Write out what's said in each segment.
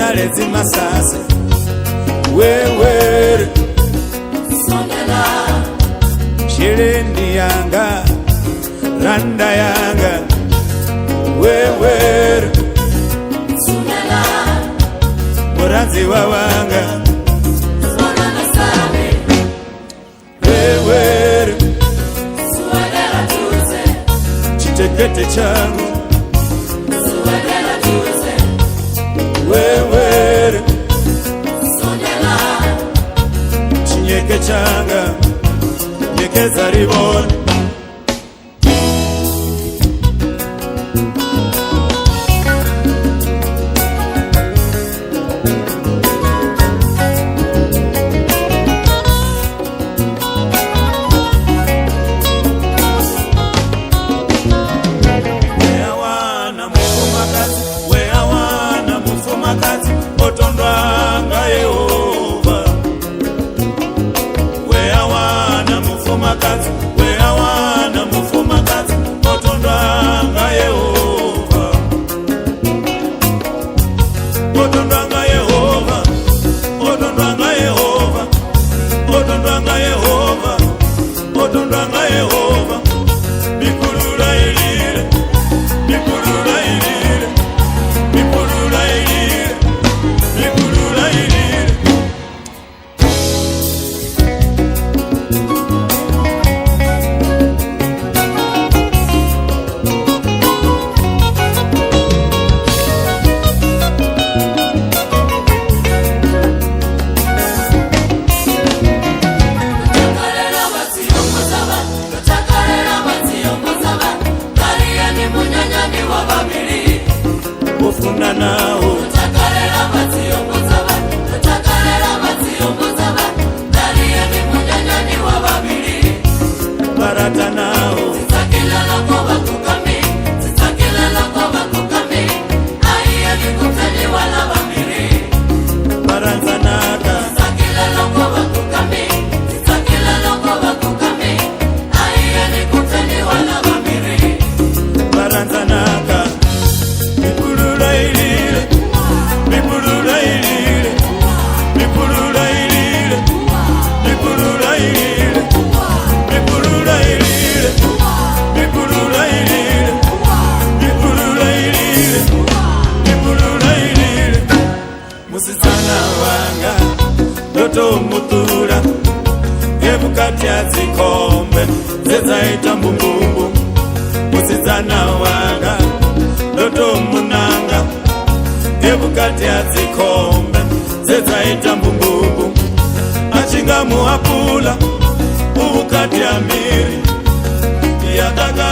nalezi masase wewe Sondela Shirendi yanga Randa yanga wewe Sondela Moranzi wawanga Sondela Sami wewe Sondela Tuze Chitekete changu Sondela Tuze wewe Sondela Chinyeke changa Nyekeza riboni Zikombe zezaita mbumbu musizana wanga Doto munanga Ebukati zikombe zezaita mbumbu Achinga muhapula Ubukati amiri Yataka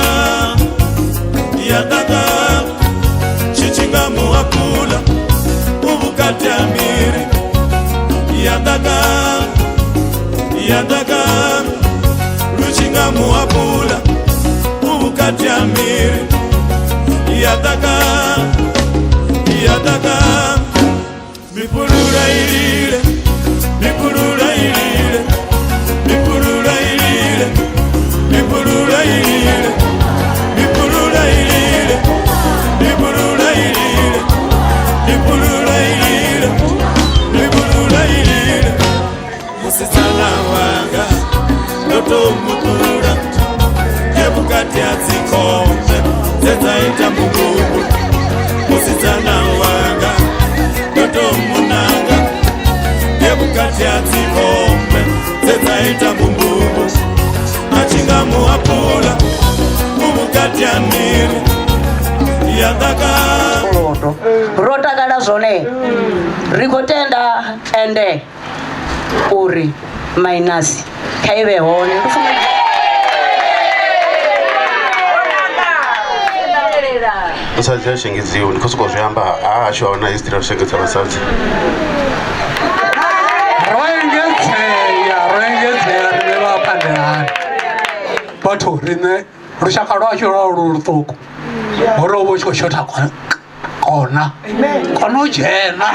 Chichinga muhapula Ubukati amiri Yataka Ruchinga muapula Ubukati amiri Yataka Mipurura ilile Mipurura ilile Mipurura ilile Mipurura ilile Mipurura ilile Mipurura ilile Mipurura ilile Mipurura ilile Musizana wanga Doto mutura Ebukati zikombe zezaita mbumbu musizana wanga Doto munanga Ebukati zikombe zezaita mbumbu Achinga muapula Ubukati amiri Yataka Rota gada zone Rikotenda ende Uri Mainasi Kaiwe hone Usazi shingiziwe nikosuko vyamba ashwa na history shingiza basazi Rengetse reba pandana Bato rine rushaka rwasho rutoko Orobo shota kona Kono jena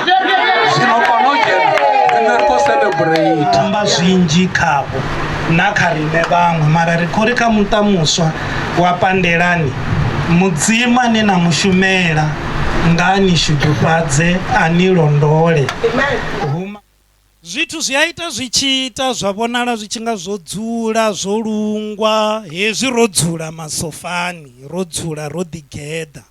Sino kono jena Nako celebrate Amba zwinji kavo nakarime vamwe mara rikoreka mutamuswa wa Pandelani mudzima nena mushumera ngani shudufadze anilondole. Zwithu zwiaita zwichita zvavonala zvichinga zvodzula zvolungwa hezvi rodzula masofani rodzula rodigedha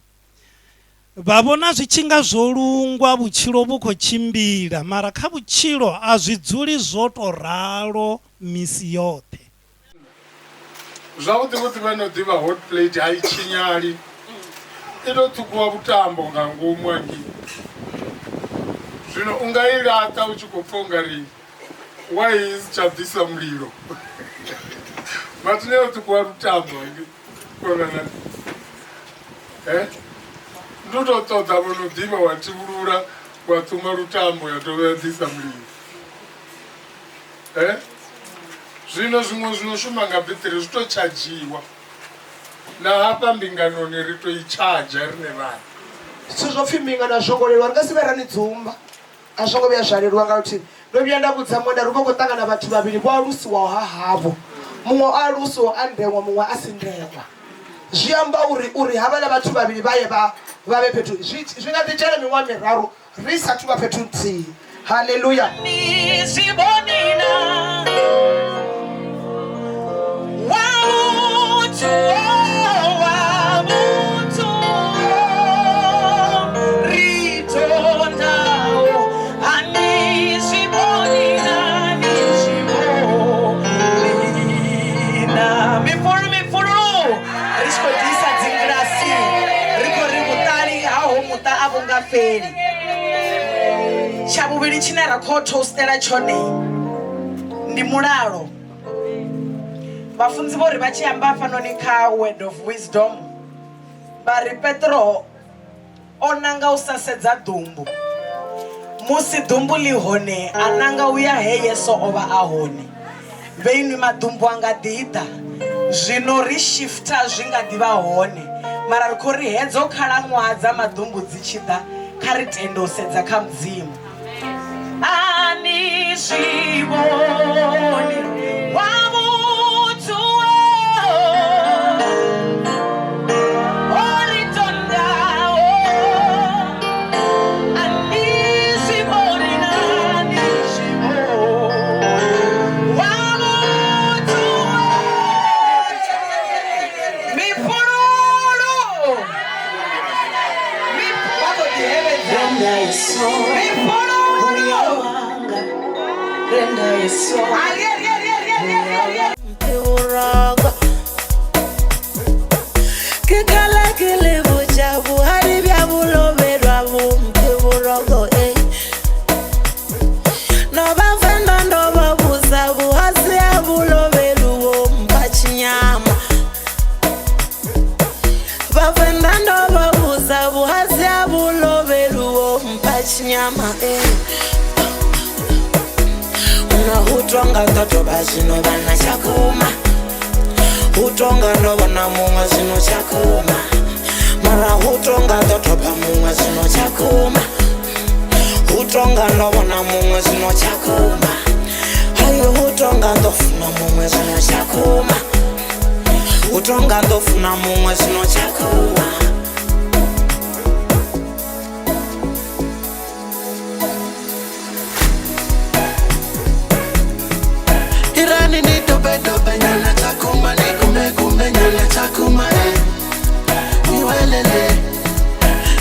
vavona zvichinga zvolungwa vutshilo vukhochimbila mara kha vutshilo azvidzuli zvotoralo misi yote. Zvavhuḓi kuti vanodiva hot plate haichinyali inotukuwa vutambo nga ngomu hangii. Zvino ungailata uchikopfa ungari wai zichabvisa mlilo matineotukuwa rutambo konana ndototodza vanodiva watiurura watuma rutambo yatovabvisa mlilo zvino zvimwe zvinoshuma nga bhetiri zvitochajiwa nahapa mbinganoni ritoichaja rine vanhu zwithu zvopfi mbingano azvongolelwa ringasiverani dzumba azvongo vhuya zvalelwa ngakuti ndo vhuya ndavhudza mwenda ri khou ṱangana vhathu vhavhili vho alusiwaho hahavo muṅwe o alusiwa a ndeṅwa muṅwe a si ndeṅwa zwi amba uri havhala vhathu vhavhili vaye vha vhe fhethu zwi nga ḓi dzhena miṅwaha miraru ri sathu vha fhethu nthihi. Haleluya. Chavuvhili tshine ra khou toastela tshone ndi mulalo. Vhafunzi vho ri vha tshi amba fanoni kha word of wisdom vha ri Petro o nanga u sa sedza dumbu musi dumbu li hone a nanga u ya he Yesu o vha a hone vheinwi madumbu a nga ḓi ḓa zwino ri shifta zwi nga ḓi vha hone mara ri khou ri hedzo khalaṅwaha dza madumbu dzi tshi ḓa kha ri tende u sedza kha mudzimu. Ani zwi vhoni wa muthu o ri tondaho ani zwi vhoni nani zwi vhoni wa muthu mifululu mifululu Hutonga toto bazino bana chakuma Hutonga no bana munga zino chakuma Mara hutonga toto ba munga zino chakuma Hutonga no bana munga zino chakuma Hayo hutonga ndofuna munga zino chakuma Hutonga ndofuna munga zino chakuma Chakuma niwelele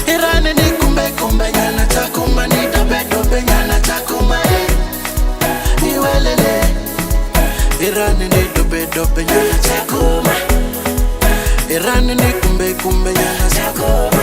irani ni kumbe nyana chakuma ni dobe nyana chakuma niwelele irani ni dobe nyana chakuma irani ni kumbe nyana chakuma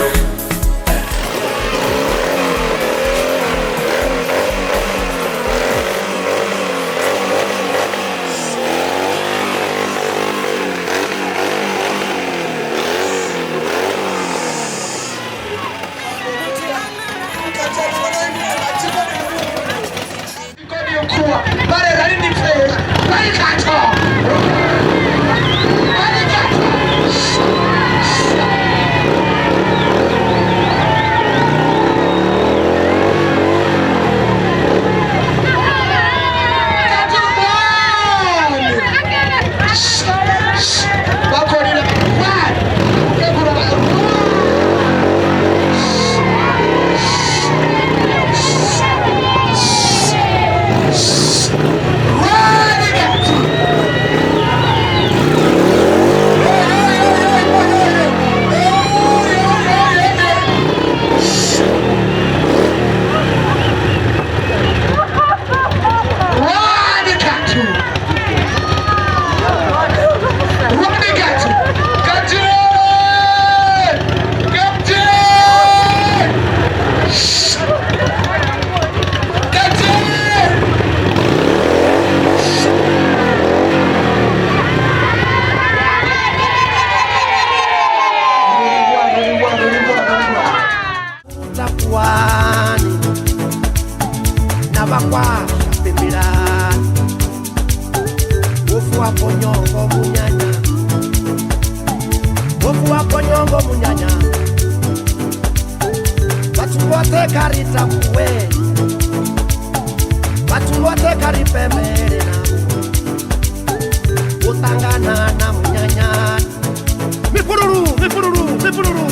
wakwa pembela Wofu wa ponyongo munyanya Wofu wa ponyongo munyanya Watu wote karita kuwe Watu wote karipemere na Utangana na munyanya Mipururu, mipururu, mipururu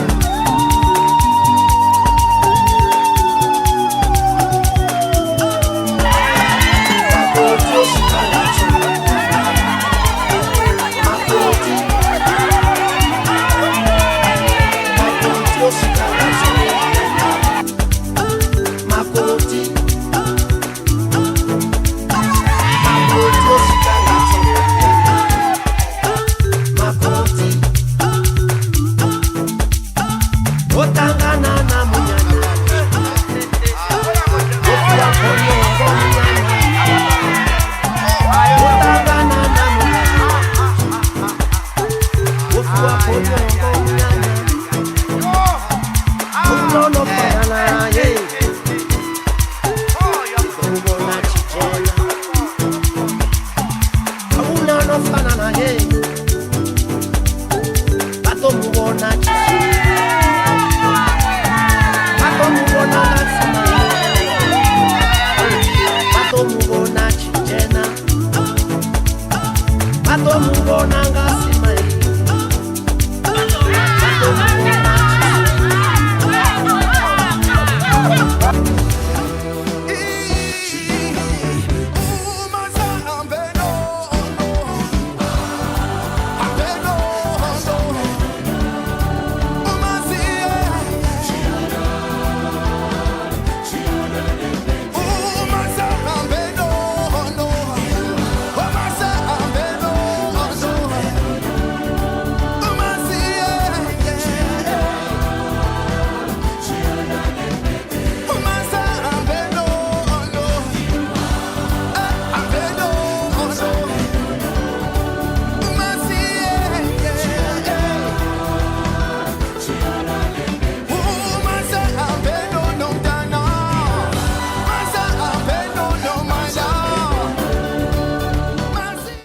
Otangana